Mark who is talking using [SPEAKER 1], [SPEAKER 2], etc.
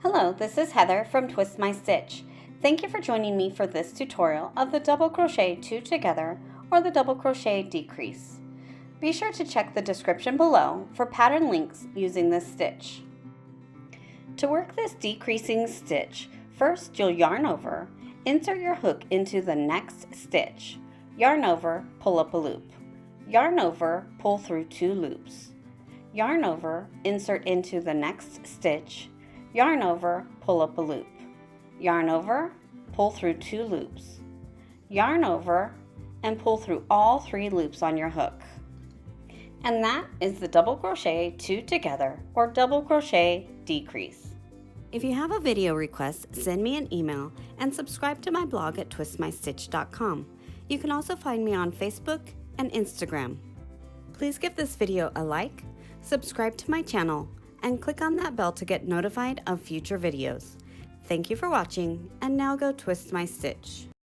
[SPEAKER 1] Hello, this is Heather from Twist My Stitch. Thank you for joining me for this tutorial of the double crochet 2 together or the double crochet decrease. Be sure to check the description below for pattern links using this stitch. To work this decreasing stitch, first you'll yarn over, insert your hook into the next stitch, yarn over, pull up a loop, yarn over, pull through 2 loops, yarn over, insert into the next stitch, yarn over, pull up a loop, yarn over, pull through 2 loops, yarn over, and pull through all 3 loops on your hook. And that is the double crochet 2 together or double crochet decrease. If you have a video request, send me an email and subscribe to my blog at twistmystitch.com. You can also find me on Facebook and Instagram. Please give this video a like, subscribe to my channel, and click on that bell to get notified of future videos. Thank you for watching, and now go twist my stitch.